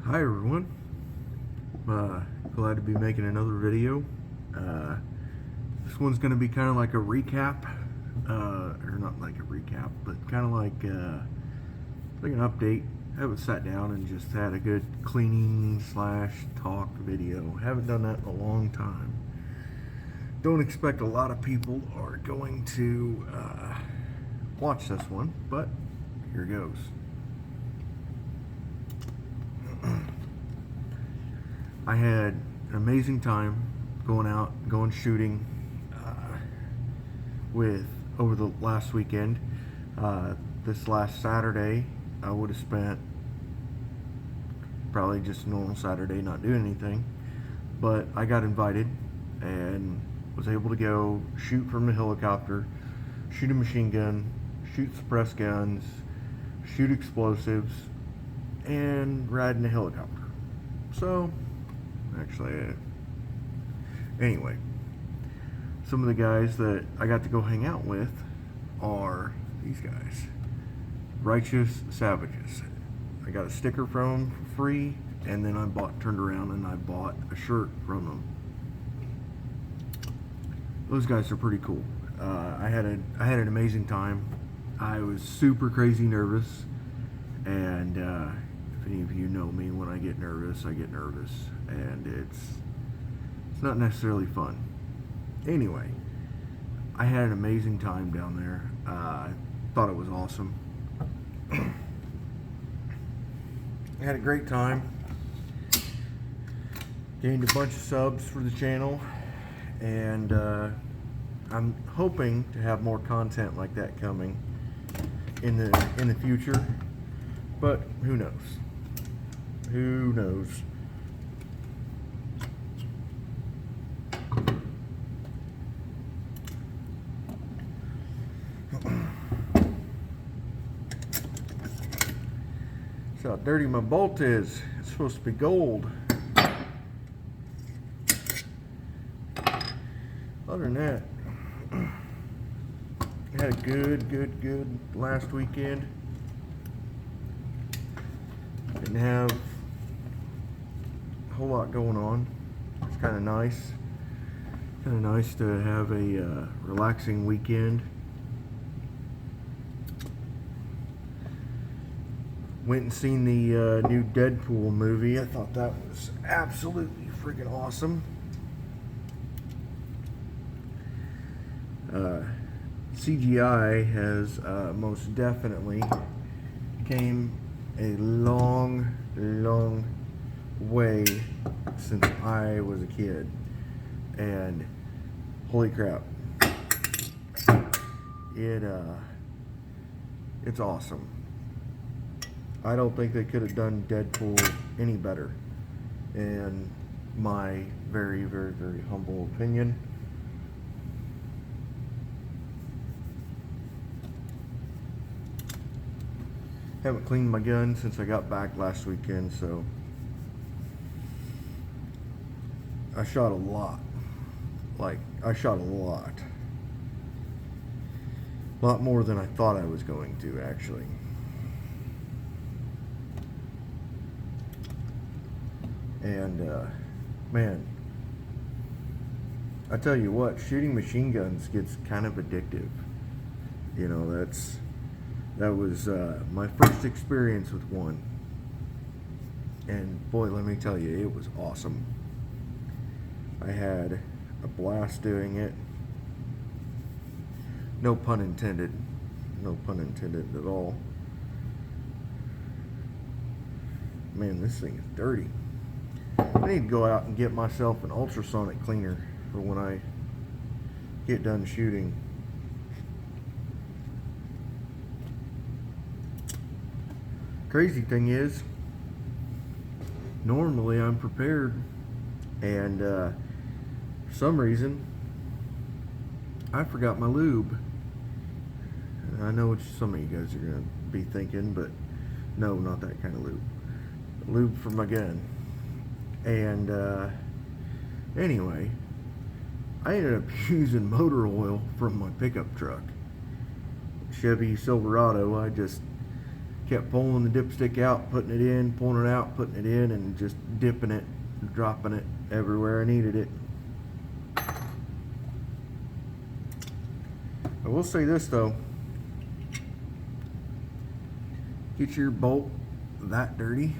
Hi everyone, glad to be making another video. This one's going to be kind of like a recap, or not like a recap, but kind of like an update. I haven't sat down and just had a good cleaning slash talk video. Haven't done that in a long time. Don't expect a lot of people are going to watch this one, but here goes. I had an amazing time going shooting with over the last weekend. This last Saturday, I would have spent probably just a normal Saturday not doing anything, but I got invited and was able to go shoot from the helicopter, shoot a machine gun, shoot suppressed guns, shoot explosives, and ride in a helicopter. So actually, anyway, some of the guys that I got to go hang out with are these guys, Righteous Savages. I got a sticker from them for free, and then turned around and I bought a shirt from them. Those guys are pretty cool. I had an amazing time. I was super crazy nervous, and if any of you know me, when I get nervous, and it's not necessarily fun. Anyway, I had an amazing time down there. Thought it was awesome. I had a great time. Gained a bunch of subs for the channel, and I'm hoping to have more content like that coming in the future. But who knows? Who knows? See how dirty my bolt is. It's supposed to be gold. Other than that, I had a good last weekend. Didn't have a whole lot going on. It's kind of nice. Kind of nice to have a relaxing weekend. Went and seen the new Deadpool movie. I thought that was absolutely freaking awesome. CGI has most definitely came a long way since I was a kid, and holy crap, it's awesome. I don't think they could have done Deadpool any better, in my very humble opinion. Haven't cleaned my gun since I got back last weekend, so I shot a lot. I shot a lot more than I thought I was going to, actually. And man, I tell you what, shooting machine guns gets kind of addictive. You know, that was my first experience with one, and boy, let me tell you, it was awesome. I had a blast doing it. No pun intended. No pun intended at all. Man, this thing is dirty. I need to go out and get myself an ultrasonic cleaner for when I get done shooting. Crazy thing is, normally I'm prepared, and for some reason I forgot my lube. And I know what some of you guys are going to be thinking, but no, not that kind of lube. Lube for my gun. And anyway, I ended up using motor oil from my pickup truck, Chevy Silverado. I just kept pulling the dipstick out, putting it in, pulling it out, putting it in, and just dipping it, dropping it everywhere I needed it. I will say this though, get your bolt that dirty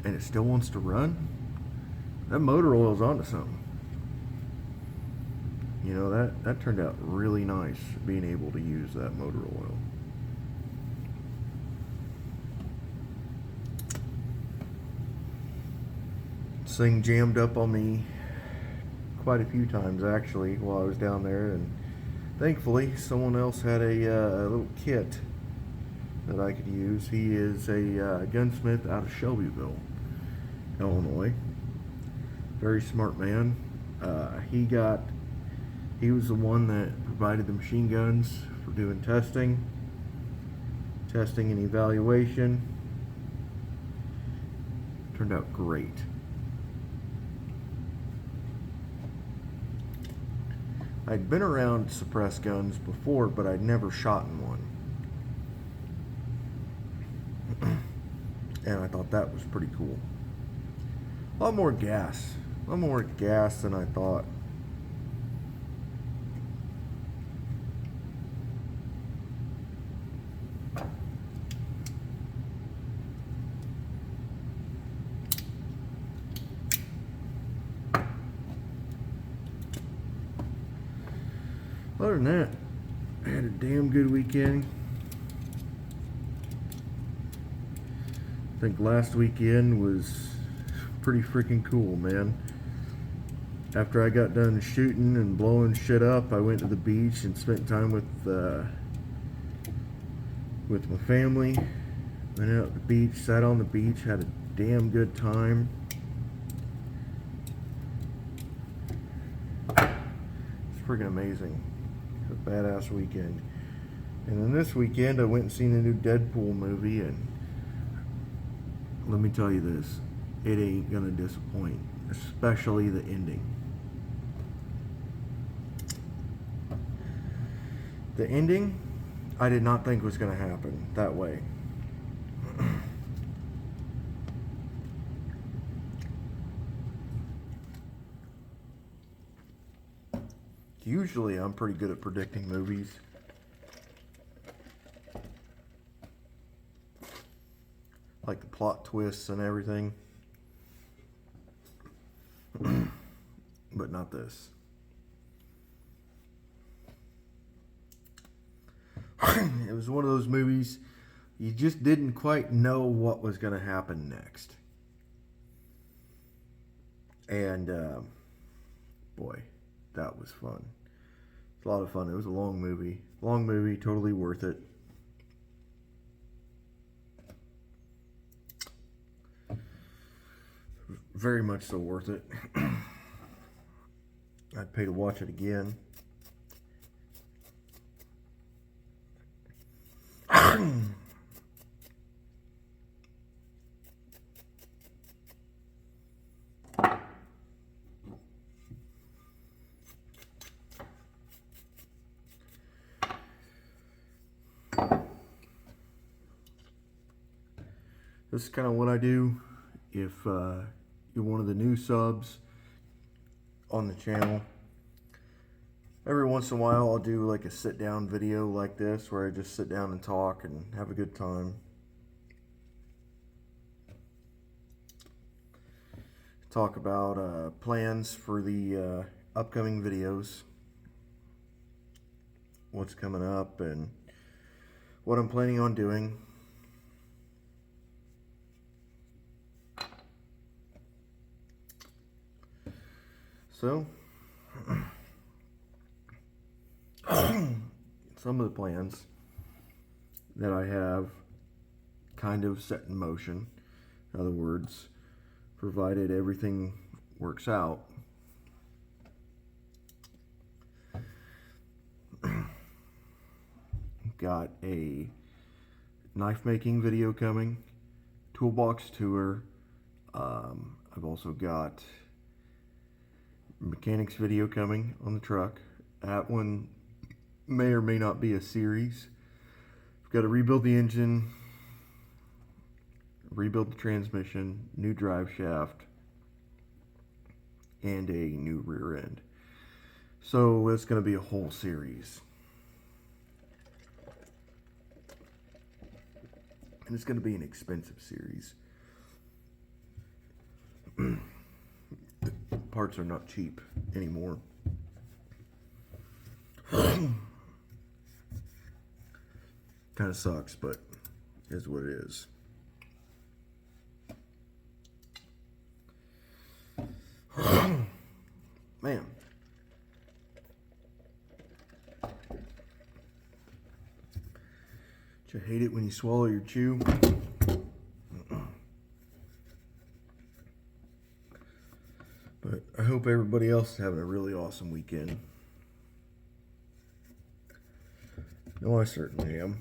and it still wants to run, that motor oil's onto something. You know, that turned out really nice, being able to use that motor oil. This thing jammed up on me quite a few times actually while I was down there, and thankfully someone else had a little kit that I could use. He is a gunsmith out of Shelbyville, Illinois. Very smart man. He was the one that provided the machine guns for doing testing and evaluation. Turned out great. I'd been around suppressed guns before, but I'd never shot in one. And I thought that was pretty cool. A lot more gas than I thought. Other than that, I had a damn good weekend. I think last weekend was pretty freaking cool, man. After I got done shooting and blowing shit up, I went to the beach and spent time with my family. Went out to the beach, sat on the beach, had a damn good time. It's freaking amazing. A badass weekend. And then this weekend I went and seen the new Deadpool movie, and let me tell you this, it ain't gonna disappoint, especially the ending. The ending, I did not think was gonna happen that way. Usually I'm pretty good at predicting movies. Like the plot twists and everything. But not this. It was one of those movies you just didn't quite know what was going to happen next. And boy, that was fun. It's a lot of fun. It was a long movie. Totally worth it. Very much so worth it. I'd pay to watch it again. This is kind of what I do if you're one of the new subs on the channel. Every once in a while I'll do like a sit down video like this where I just sit down and talk and have a good time. Talk about plans for the upcoming videos, what's coming up and what I'm planning on doing. So, some of the plans that I have kind of set in motion. In other words, provided everything works out. Got a knife making video coming, toolbox tour. I've also got mechanics video coming on the truck. That one may or may not be a series. I've got to rebuild the engine, rebuild the transmission, new drive shaft, and a new rear end. So it's going to be a whole series. And it's going to be an expensive series. Parts are not cheap anymore. Kind of sucks, but is what it is. Man. Do you hate it when you swallow your chew? But I hope everybody else is having a really awesome weekend. No, I certainly am.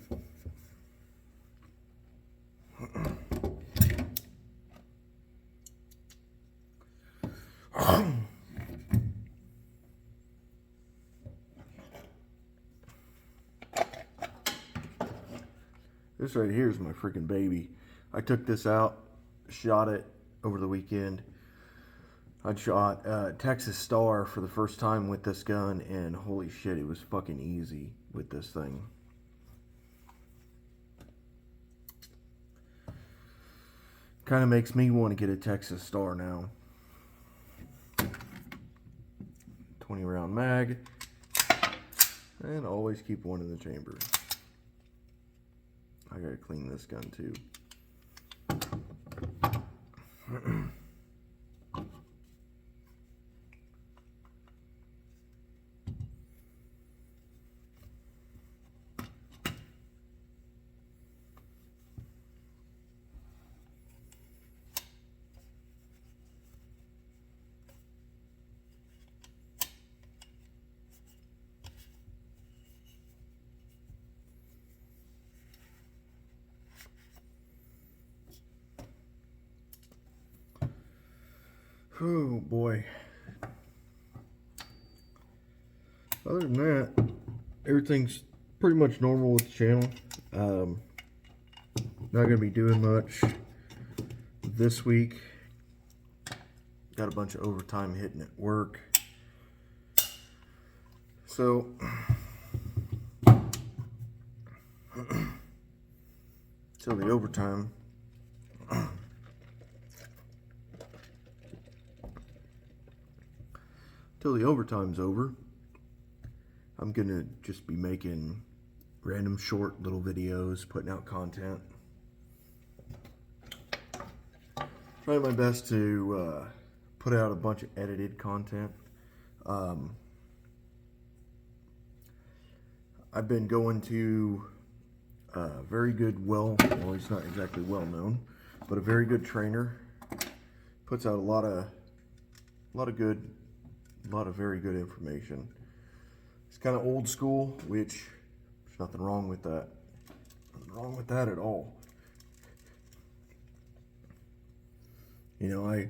This right here is my freaking baby. I took this out, shot it over the weekend. I shot Texas Star for the first time with this gun, and holy shit, it was fucking easy with this thing. Kind of makes me want to get a Texas Star now. 20 round mag, and always keep one in the chamber. I gotta clean this gun too. Oh boy. Other than that, everything's pretty much normal with the channel. Not gonna be doing much this week. Got a bunch of overtime hitting at work. So till the overtime. Till the overtime's over, I'm gonna just be making random short little videos, putting out content. Trying my best to put out a bunch of edited content. I've been going to a very good, well, he's not exactly well known, but a very good trainer. Puts out a lot of very good information. It's kind of old school, which there's nothing wrong with that. Nothing wrong with that at all. You know, I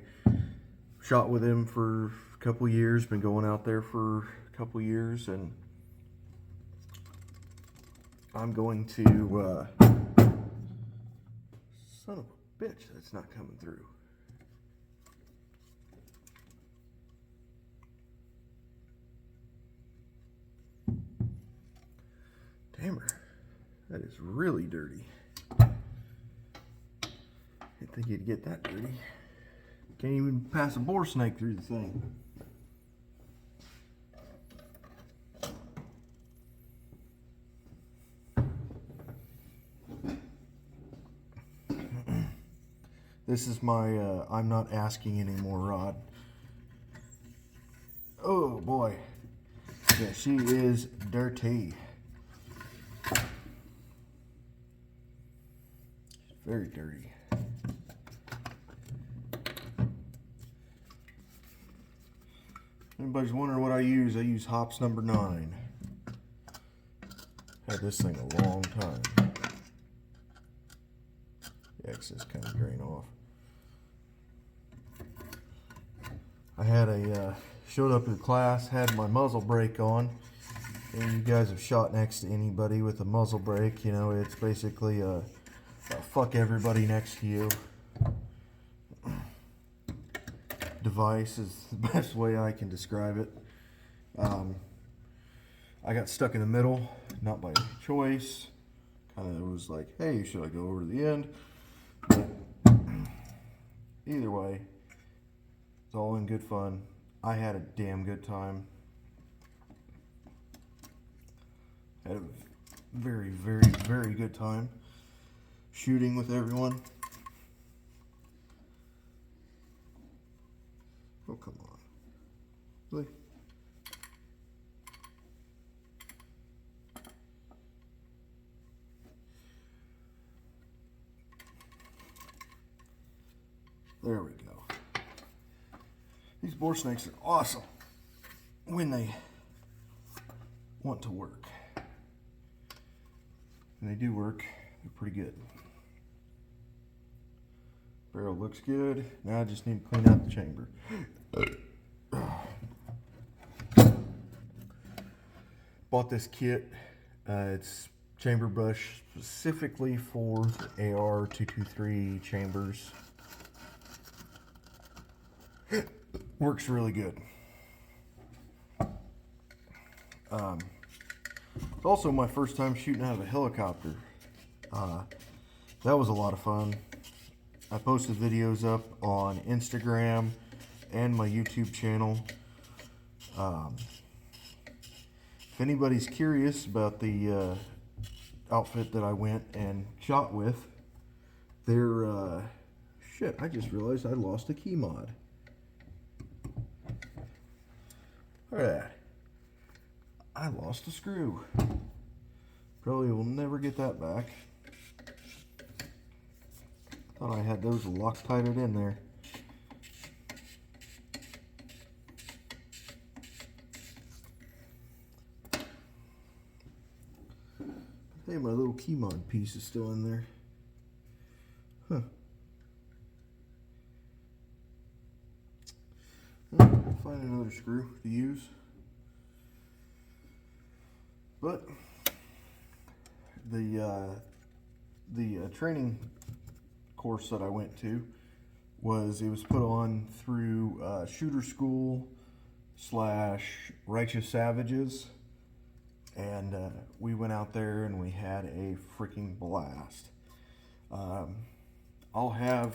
shot with him for a couple years, been going out there for a couple years, and I'm going to son of a bitch, that's not coming through. Damn, that is really dirty. Didn't think you'd get that dirty. Can't even pass a boar snake through the thing. This is my I'm not asking anymore rod. Oh boy. Yeah, she is dirty. Very dirty. Anybody's wondering what I use hops number 9. Had this thing a long time. The excess kind of drain off. I had showed up to class, had my muzzle brake on. And you guys have shot next to anybody with a muzzle brake, you know, it's basically a fuck everybody next to you device is the best way I can describe it. I got stuck in the middle, not by choice. Kind of was like, hey, should I go over to the end? But either way, it's all in good fun. I had a damn good time. Had a very, very, very good time shooting with everyone. Oh, come on. Really? There we go. These boar snakes are awesome when they want to work. And they do work. They're pretty good. Barrel looks good. Now I just need to clean out the chamber. Bought this kit. It's chamber brush specifically for the AR-223 chambers. Works really good. It's also my first time shooting out of a helicopter. That was a lot of fun. I posted videos up on Instagram and my YouTube channel. If anybody's curious about the outfit that I went and shot with, they're shit, I just realized I lost a key mod. Look at that. I lost a screw. Probably will never get that back. Thought I had those Loctited in there. Hey, my little key mod piece is still in there. Huh. I'll find another screw to use. But the training course that I went to was put on through Shooter School / Righteous Savages, and we went out there and we had a freaking blast. I'll have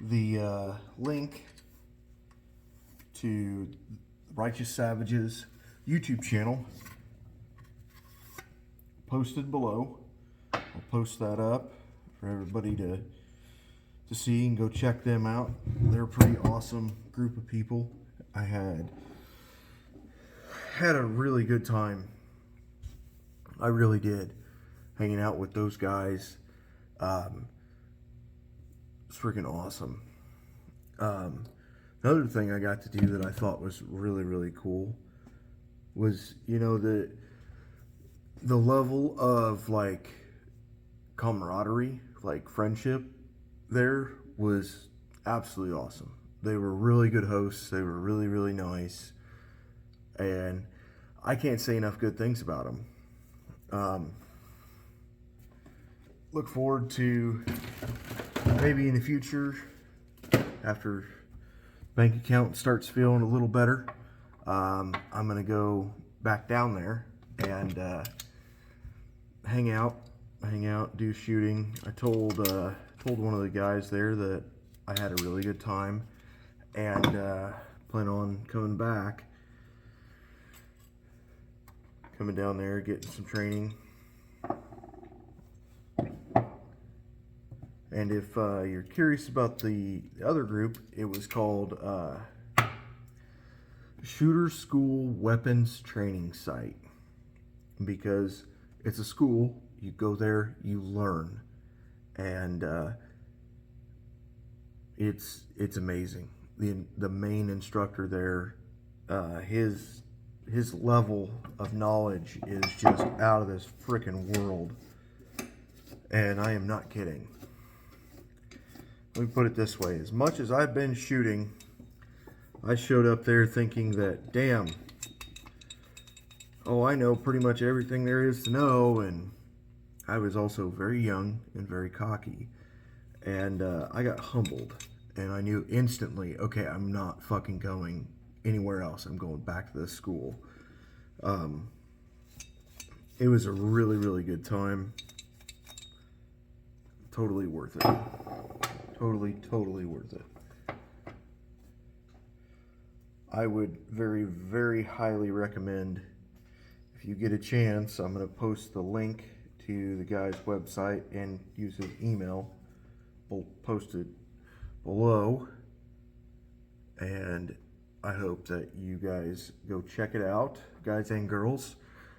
the link to Righteous Savages YouTube channel posted below. I'll post that up for everybody to see and go check them out. They're a pretty awesome group of people. I had a really good time. I really did, hanging out with those guys. It's freaking awesome. Another thing I got to do that I thought was really, really cool was, you know, the level of like camaraderie, like friendship there was absolutely awesome. They were really good hosts. They were really, really nice. And I can't say enough good things about them. Look forward to maybe in the future, after bank account starts feeling a little better, I'm going to go back down there and hang out, do shooting. I told one of the guys there that I had a really good time and plan on coming down there, getting some training. And if you're curious about the other group, it was called Shooter School Weapons Training Site, because it's a school. You go there, you learn, and it's amazing. The main instructor there, his level of knowledge is just out of this freaking world, and I am not kidding. Let me put it this way: as much as I've been shooting, I showed up there thinking that, damn, oh, I know pretty much everything there is to know, and I was also very young and very cocky, and I got humbled, and I knew instantly, okay, I'm not fucking going anywhere else. I'm going back to this school. It was a really, really good time. Totally worth it. Totally, totally worth it. I would very, very highly recommend, if you get a chance, I'm going to post the link to the guy's website and use his email. We'll post it below. And I hope that you guys go check it out, guys and girls,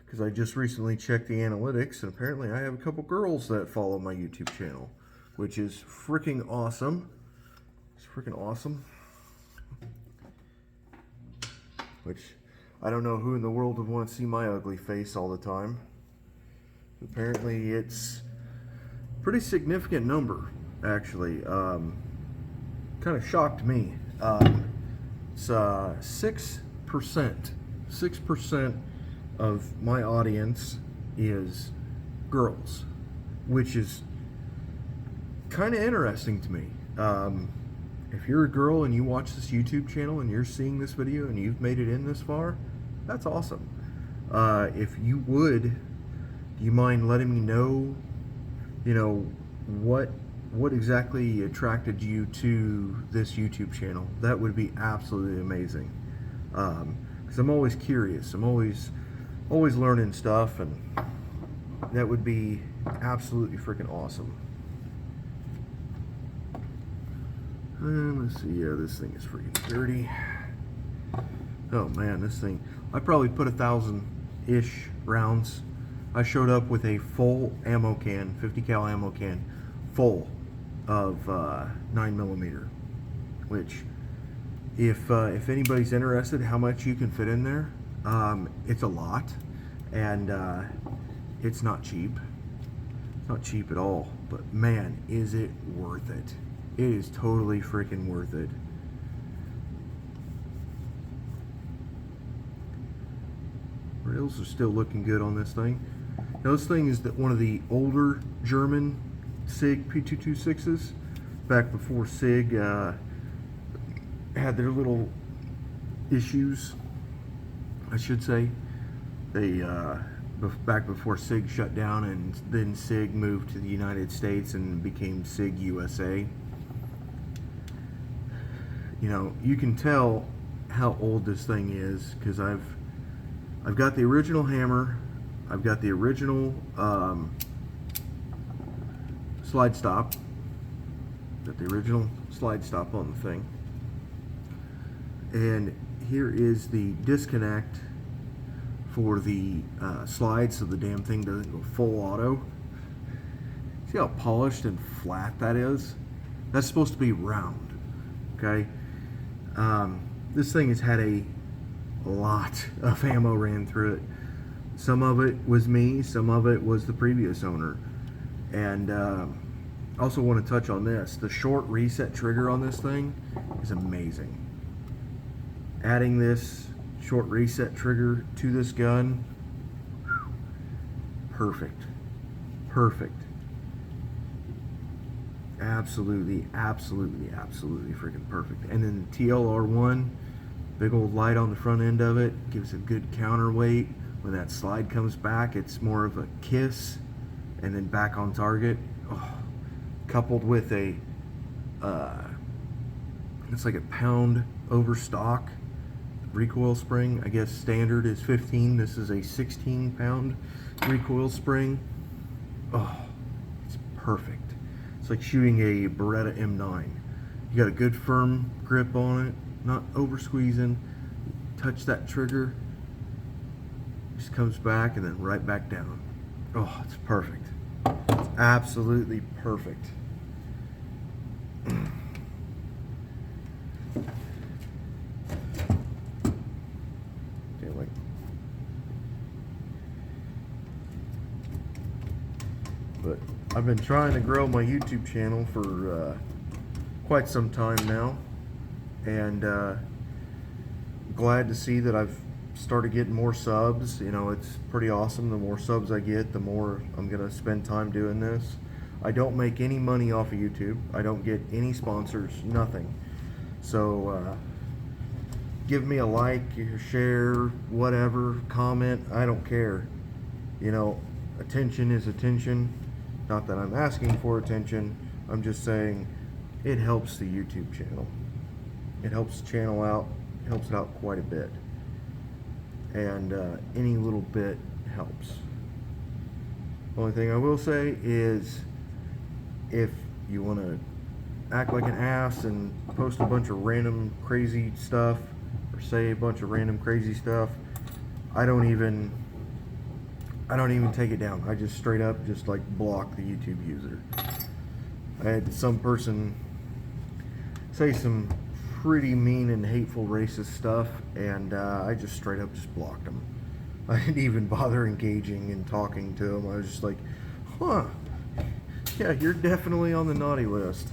because I just recently checked the analytics, and apparently I have a couple girls that follow my YouTube channel, which is freaking awesome. It's freaking awesome. Which, I don't know who in the world would want to see my ugly face all the time. Apparently it's a pretty significant number, actually. Kind of shocked me. It's 6%. 6% of my audience is girls, which is kind of interesting to me. If you're a girl and you watch this YouTube channel and you're seeing this video and you've made it in this far, that's awesome. If you would, do you mind letting me know, what exactly attracted you to this YouTube channel? That would be absolutely amazing. Because I'm always curious. I'm always learning stuff, and that would be absolutely freaking awesome. Let's see. Yeah, this thing is freaking dirty. Oh man, this thing. I probably put 1,000-ish rounds. I showed up with a full ammo can, 50 cal ammo can, full of 9mm. Which, if anybody's interested, how much you can fit in there, it's a lot, and it's not cheap. It's not cheap at all. But man, is it worth it? It is totally freaking worth it. Rails are still looking good on this thing. Now this thing is one of the older German SIG P226s, back before SIG had their little issues, I should say. They back before SIG shut down, and then SIG moved to the United States and became SIG USA. You can tell how old this thing is because I've got the original hammer, I've got the original slide stop, on the thing, and here is the disconnect for the slide, so the damn thing doesn't go full auto. See how polished and flat that is? That's supposed to be round, okay? This thing has had a lot of ammo ran through it. Some of it was me, some of it was the previous owner. And I also want to touch on this. The short reset trigger on this thing is amazing. Adding this short reset trigger to this gun, perfect. Absolutely freaking perfect. And then the TLR1, big old light on the front end of it, gives a good counterweight. When that slide comes back, it's more of a kiss and then back on target. Oh, coupled with a it's like a pound overstock recoil spring. I guess standard is 15. This is a 16-pound recoil spring. Oh, it's perfect. It's like shooting a Beretta M9. You got a good firm grip on it, not over squeezing. Touch that trigger, just comes back and then right back down. Oh, it's perfect. It's absolutely perfect. But I've been trying to grow my YouTube channel for quite some time now, and glad to see that I've started getting more subs. It's pretty awesome. The more subs I get, the more I'm gonna spend time doing this. I don't make any money off of YouTube. I don't get any sponsors, nothing. So give me a like, share, whatever, comment. I don't care. You know, attention is attention. Not that I'm asking for attention. I'm just saying it helps the YouTube channel. It helps the channel out. It helps it out quite a bit. And any little bit helps. Only thing I will say is, if you want to act like an ass and post a bunch of random crazy stuff, or say a bunch of random crazy stuff, I don't even take it down. I just straight up just like block the YouTube user. I had some person say some pretty mean and hateful racist stuff, and I just straight up just blocked them. I didn't even bother engaging and talking to them. I was just like, huh, yeah, you're definitely on the naughty list.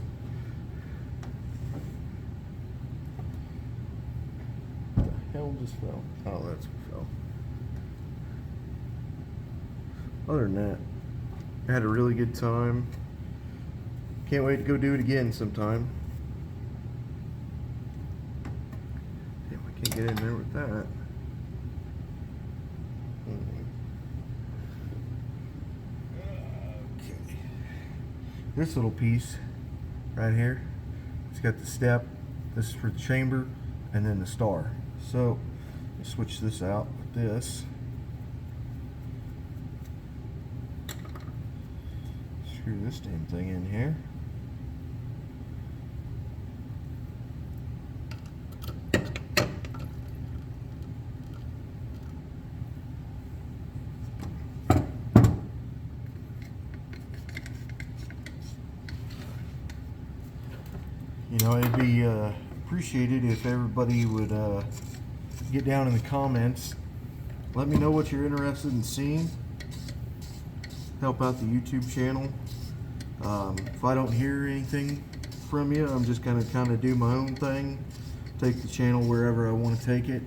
What the hell just fell? Oh, that's what fell. Other than that, I had a really good time. Can't wait to go do it again sometime. Damn, I can't get in there with that. Okay. This little piece right here, it's got the step. This is for the chamber, and then the star. So, let's switch this out with this. Screw this damn thing in here. You know, it'd be appreciated if everybody would get down in the comments. Let me know what you're interested in seeing. Help out the YouTube channel. If I don't hear anything from you, I'm just gonna kind of do my own thing. Take the channel wherever I want to take it.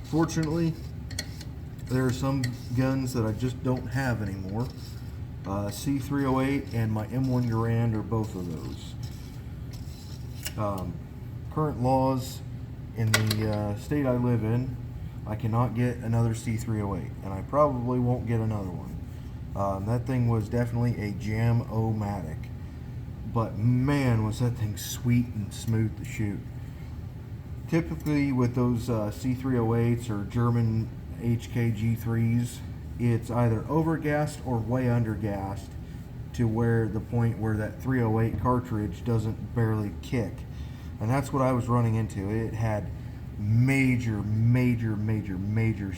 Fortunately, there are some guns that I just don't have anymore. C308 and my M1 Garand are both of those. Current laws in the state I live in, I cannot get another C308, and I probably won't get another one. That thing was definitely a jam-o-matic, but man, was that thing sweet and smooth to shoot. Typically with those C308s or German HKG3s, it's either overgassed or way undergassed to where the point where that 308 cartridge doesn't barely kick. And that's what I was running into. It had major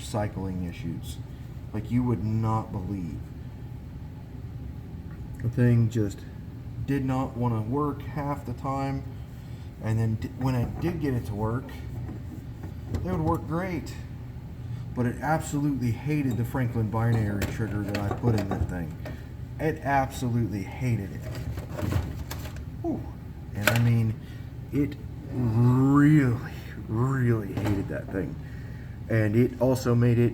cycling issues like you would not believe. The thing just did not want to work half the time, and then when I did get it to work, it would work great. But it absolutely hated the Franklin binary trigger that I put in that thing. It absolutely hated it. Whew. And I mean, it really hated that thing. And it also made it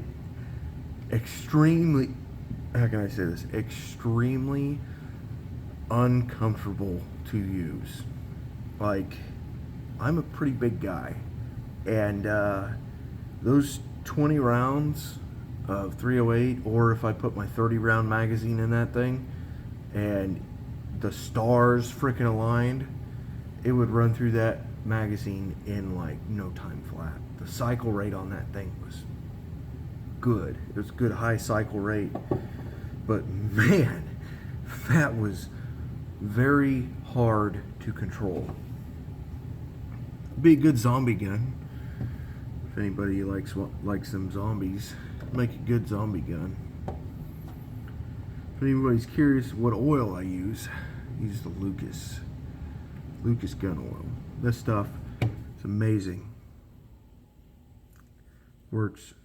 extremely, how can I say this, extremely uncomfortable to use. Like, I'm a pretty big guy, and those 20 rounds of 308, or if I put my 30 round magazine in that thing and the stars freaking aligned, it would run through that magazine in like no time flat. The cycle rate on that thing was good. It was a good high cycle rate, but man, that was very hard to control. Be a good zombie gun. If anybody likes them zombies, make a good zombie gun. If anybody's curious what oil I use the Lucas gun oil. This stuff is amazing. Works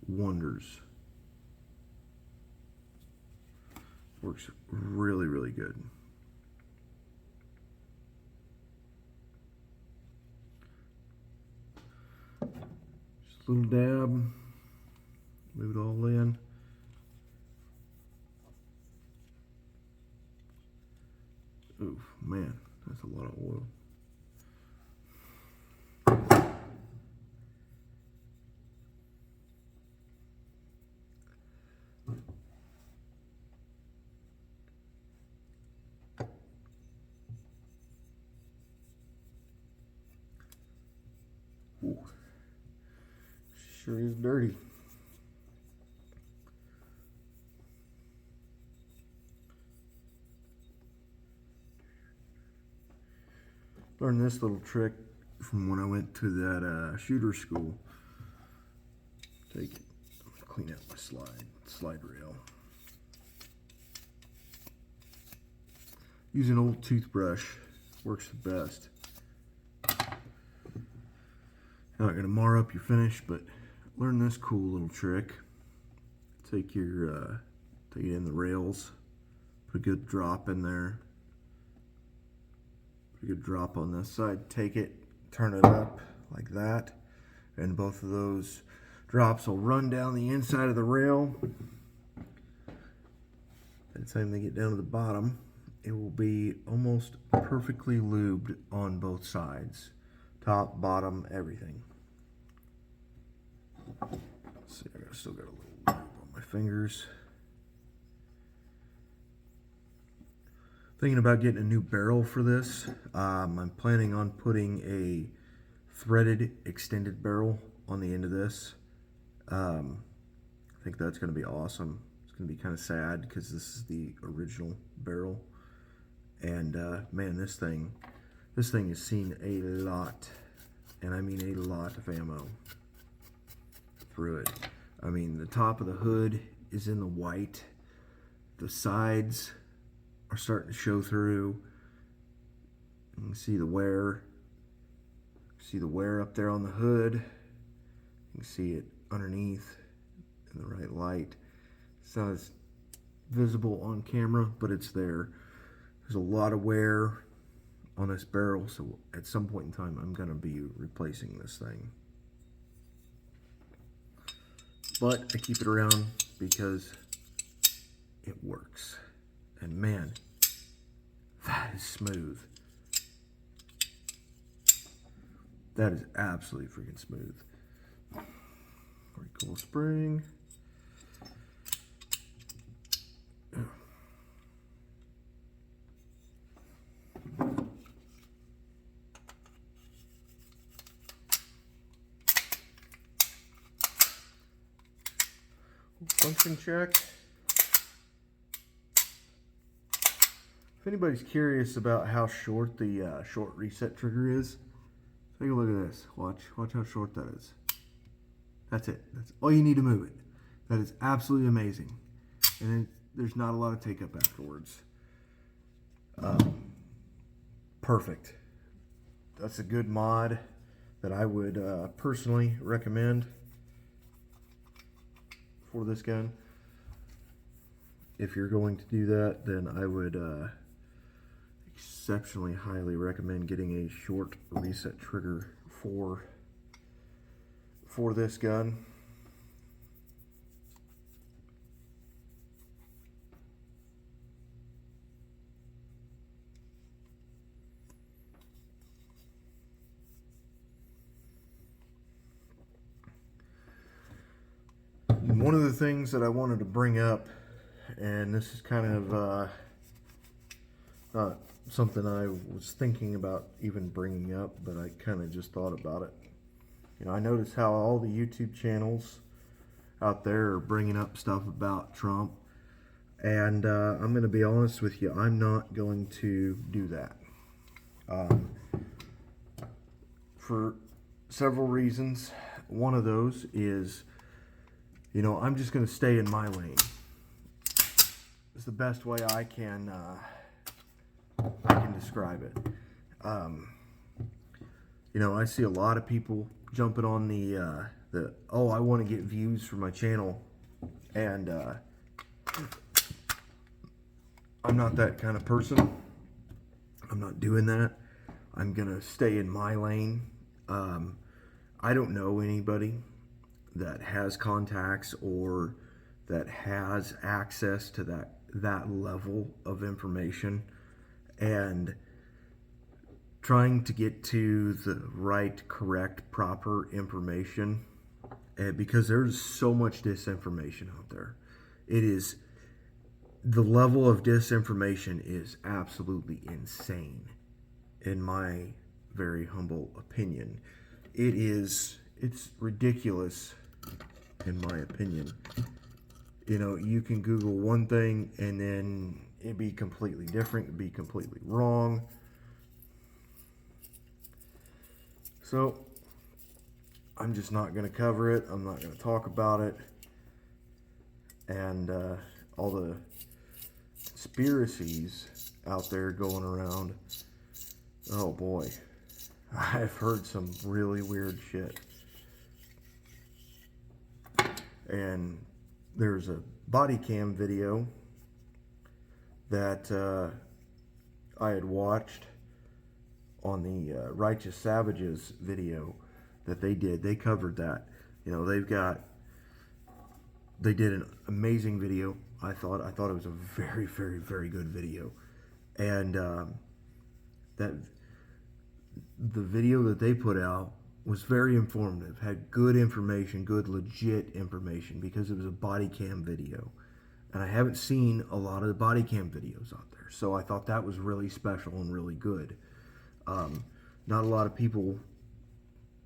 wonders. Works really good. Just a little dab. Move it all in. Oof, man, that's a lot of oil. Ooh, sure is dirty. Learned this little trick from when I went to that shooter school. Take it, clean out my slide rail. Use an old toothbrush, works the best. Not gonna mar up your finish, but learn this cool little trick. Take your take it in the rails, put a good drop in there. Put a good drop on this side. Take it, turn it up like that, and both of those drops will run down the inside of the rail. By the time they get down to the bottom, it will be almost perfectly lubed on both sides. Top, bottom, everything. Let's see, I still got a little lube on my fingers. Thinking about getting a new barrel for this. I'm planning on putting a threaded extended barrel on the end of this. I think that's going to be awesome. It's going to be kind of sad because this is the original barrel. And man, this thing has seen a lot, and I mean a lot of ammo through it. I mean, the top of the hood is in the white. The sides are starting to show through. You can see the wear. See the wear up there on the hood. You can see it underneath in the right light. It's not as visible on camera, but it's there. There's a lot of wear on this barrel, so at some point in time I'm going to be replacing this thing. But I keep it around because it works. And man, that is smooth. That is absolutely freaking smooth. Very cool spring. Function check. If anybody's curious about how short the short reset trigger is, take a look at this. Watch how short that is. That's it. That's all you need to move it. That is absolutely amazing. And then there's not a lot of take up afterwards. Perfect. That's a good mod that I would personally recommend for this gun. If you're going to do that, then I would exceptionally highly recommend getting a short reset trigger for this gun. One of the things that I wanted to bring up, and this is kind of not something I was thinking about even bringing up, but I kind of just thought about it. You know, I noticed how all the YouTube channels out there are bringing up stuff about Trump, and I'm going to be honest with you, I'm not going to do that. For several reasons. One of those is, you know, I'm just going to stay in my lane. It's the best way I can describe it. You know, I see a lot of people jumping on the oh, I want to get views for my channel, and I'm not that kind of person. I'm not doing that. I'm gonna stay in my lane. I don't know anybody that has contacts or that has access to that level of information, and trying to get to the right, correct, proper information, because there's so much disinformation out there. It is, the level of disinformation is absolutely insane, in my very humble opinion. It's ridiculous, in my opinion. You know, you can Google one thing and then it'd be completely different, it'd be completely wrong. So, I'm just not going to cover it. I'm not going to talk about it. And all the conspiracies out there going around. Oh boy. I've heard some really weird shit. And there's a body cam video that I had watched on the Righteous Savages video that they did. They covered that. You know, they did an amazing video. I thought it was a very, very, very good video. And that the video that they put out was very informative, had good information, good legit information, because it was a body cam video. And I haven't seen a lot of the body cam videos out there. So I thought that was really special and really good. Not a lot of people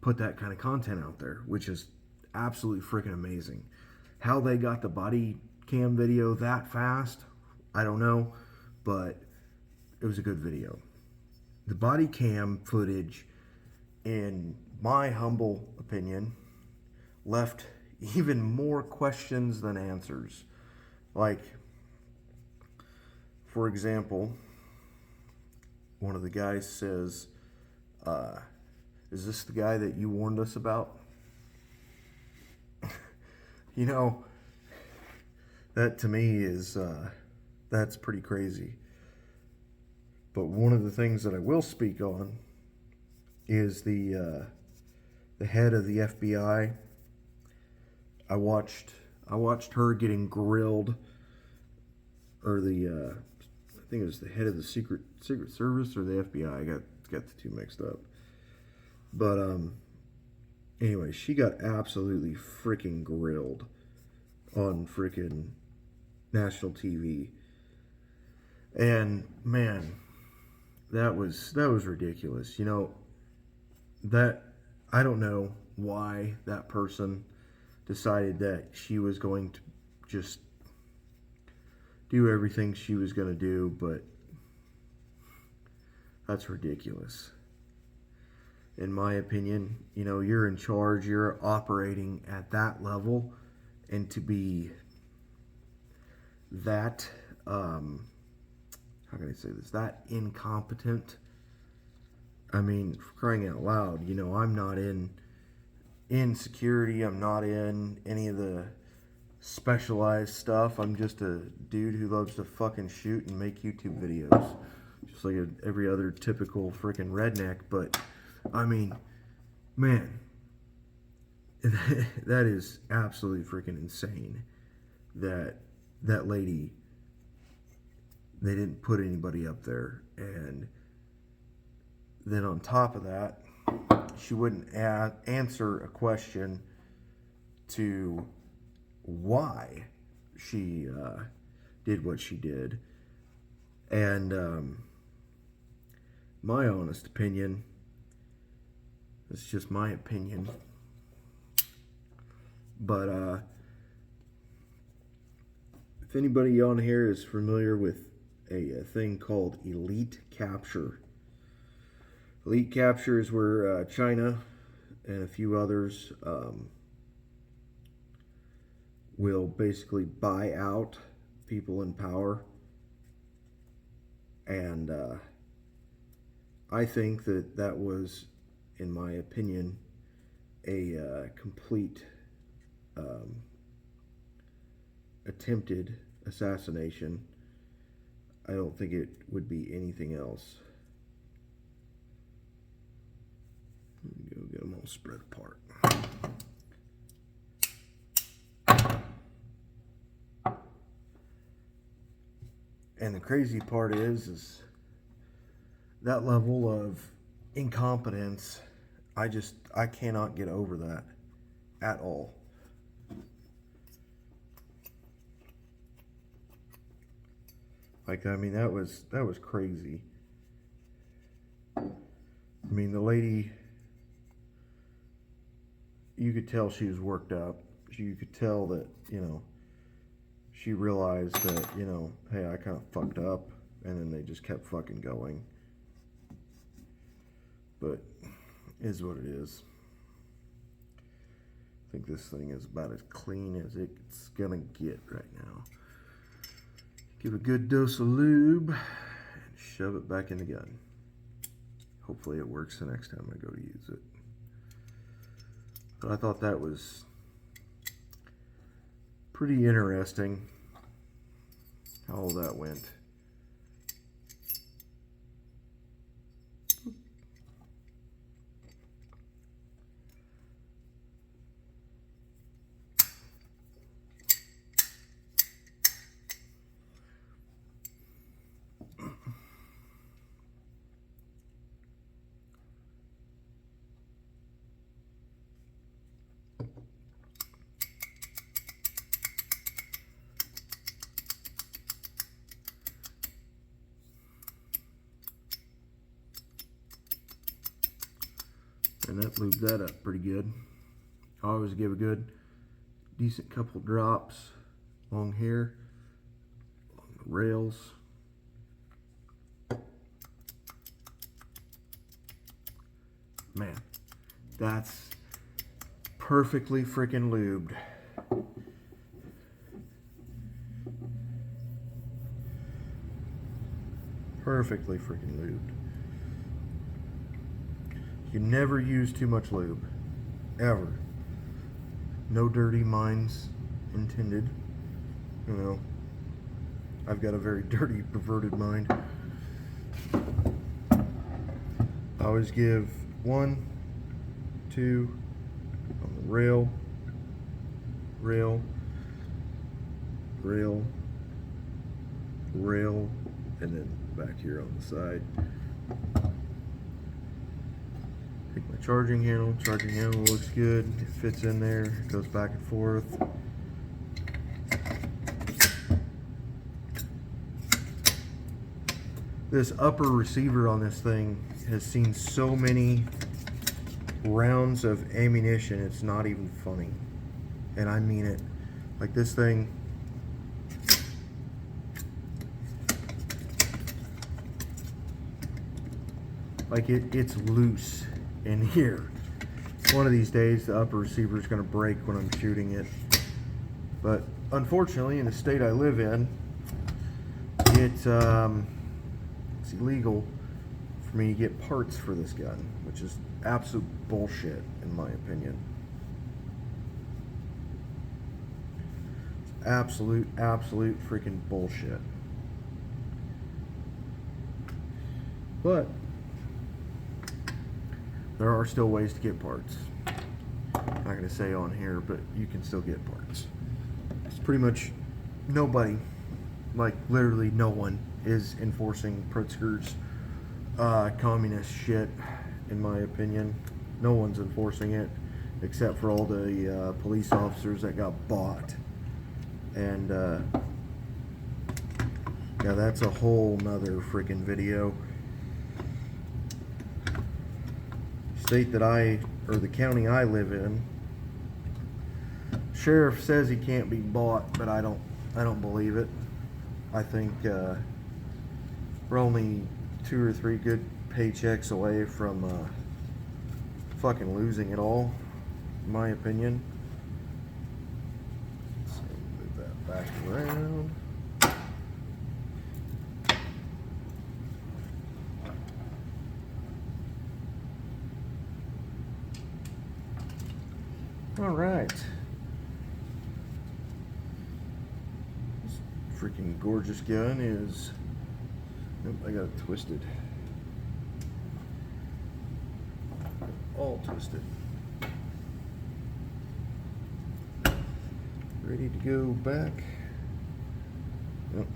put that kind of content out there, which is absolutely freaking amazing. How they got the body cam video that fast, I don't know, but it was a good video. The body cam footage, in my humble opinion, left even more questions than answers. Like, for example, one of the guys says, is this the guy that you warned us about? You know, that to me is, that's pretty crazy. But one of the things that I will speak on is the head of the FBI. I watched her getting grilled, or I think it was the head of the Secret Service or the FBI. I got the two mixed up. But anyway, she got absolutely freaking grilled on freaking national TV. And man, that was ridiculous. You know, that, I don't know why that person decided that she was going to just do everything she was going to do, but that's ridiculous. In my opinion, you know, you're in charge, you're operating at that level, and to be that, how can I say this, that incompetent. I mean, for crying out loud, you know, I'm not in security, I'm not in any of the specialized stuff. I'm just a dude who loves to fucking shoot and make YouTube videos, just like every other typical freaking redneck. But I mean, man, that is absolutely freaking insane. That lady, they didn't put anybody up there, and then on top of that, she wouldn't answer a question to why she did what she did. And my honest opinion, it's just my opinion, but if anybody on here is familiar with a thing called elite capture. Elite capture is where China and a few others will basically buy out people in power. And I think that was, in my opinion, a complete attempted assassination. I don't think it would be anything else. Let me go get them all spread apart. And the crazy part is That level of incompetence, I cannot get over that at all. Like, I mean, that was crazy. I mean, the lady, you could tell she was worked up. You could tell that, you know, she realized that, you know, hey, I kind of fucked up, and then they just kept fucking going. But is what it is. I think this thing is about as clean as it's gonna get right now. Give a good dose of lube and shove it back in the gun. Hopefully it works the next time I go to use it. But I thought that was pretty interesting how all that went. And that lubed that up pretty good. I always give a good, decent couple drops along here, along the rails. Man, that's perfectly freaking lubed. Perfectly freaking lubed. You never use too much lube, ever. No dirty minds intended. You know, I've got a very dirty, perverted mind. I always give 1, 2 on the rail, rail, rail, rail, and then back here on the side. Take my charging handle looks good, it fits in there, it goes back and forth. This upper receiver on this thing has seen so many rounds of ammunition, it's not even funny. And I mean it. Like this thing, like it's loose in here. One of these days the upper receiver is going to break when I'm shooting it. But unfortunately in the state I live in, it's illegal for me to get parts for this gun, which is absolute bullshit in my opinion. Absolute freaking bullshit. But there are still ways to get parts. I'm not going to say on here, but you can still get parts. It's pretty much nobody, like literally no one, is enforcing Pritzker's communist shit, in my opinion. No one's enforcing it, except for all the police officers that got bought. And yeah, that's a whole nother freaking video. State that or the county I live in, sheriff says he can't be bought, but I don't believe it. I think we're only 2 or 3 good paychecks away from fucking losing it all, in my opinion. So move that back around. All right. This freaking gorgeous gun is... Nope, I got it twisted. All twisted. Ready to go back. Yep.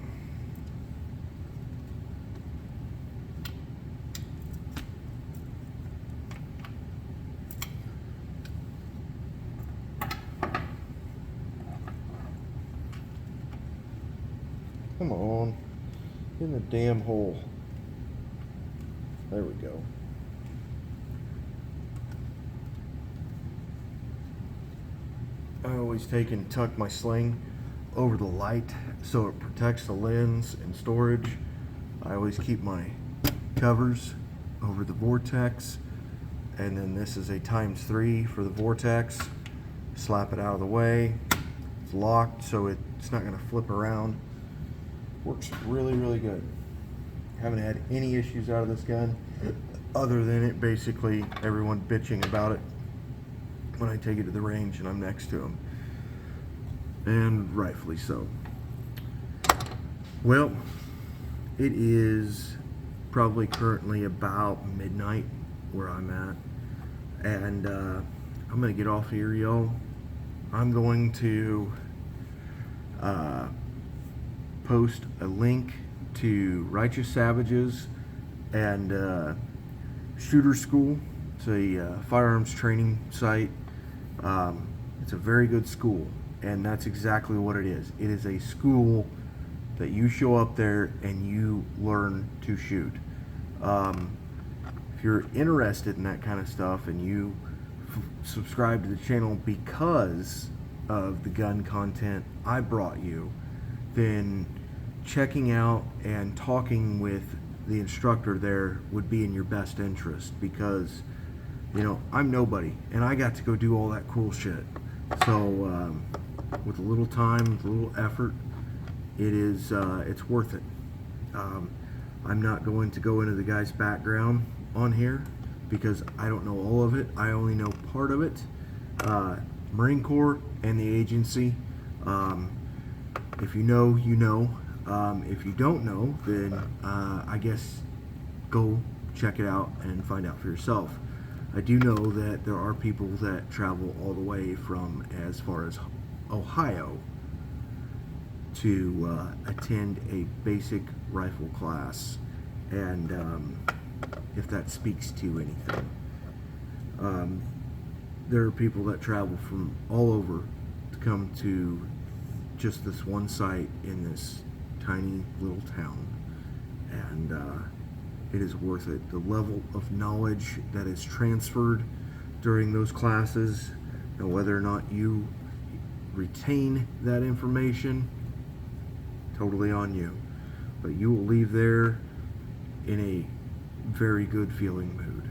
in the damn hole. There we go. I always take and tuck my sling over the light so it protects the lens and storage. I always keep my covers over the vortex, and then this is a ×3 for the vortex. Slap it out of the way. It's locked so it's not going to flip around. Works really, really good. Haven't had any issues out of this gun other than it basically everyone bitching about it when I take it to the range and I'm next to them, and rightfully so. Well, it is probably currently about midnight where I'm at, and I'm gonna get off here, y'all. I'm going to post a link to Righteous Savages and Shooter School. It's a firearms training site. It's a very good school, and that's exactly what it is. It is a school that you show up there and you learn to shoot. If you're interested in that kind of stuff and you subscribe to the channel because of the gun content I brought you, then checking out and talking with the instructor there would be in your best interest, because you know, I'm nobody and I got to go do all that cool shit. So with a little time, with a little effort, it's worth it. I'm not going to go into the guy's background on here because I don't know all of it. I only know part of it. Marine Corps and the agency. If you know, you know. If you don't know, then I guess go check it out and find out for yourself. I do know that there are people that travel all the way from as far as Ohio to attend a basic rifle class, and if that speaks to anything. There are people that travel from all over to come to just this one site in this tiny little town, and it is worth it. The level of knowledge that is transferred during those classes, and whether or not you retain that information, totally on you. But you will leave there in a very good feeling mood.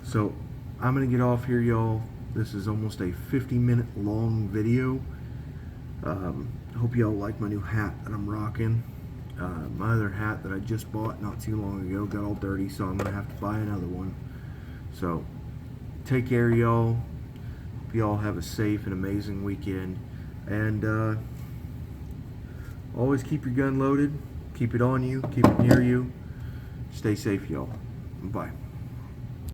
So I'm gonna get off here, y'all. This is almost a 50-minute long video. Hope y'all like my new hat that I'm rocking. My other hat that I just bought not too long ago got all dirty, so I'm gonna have to buy another one. So take care, y'all. Hope y'all have a safe and amazing weekend, and always keep your gun loaded, keep it on you, keep it near you. Stay safe, y'all. Bye.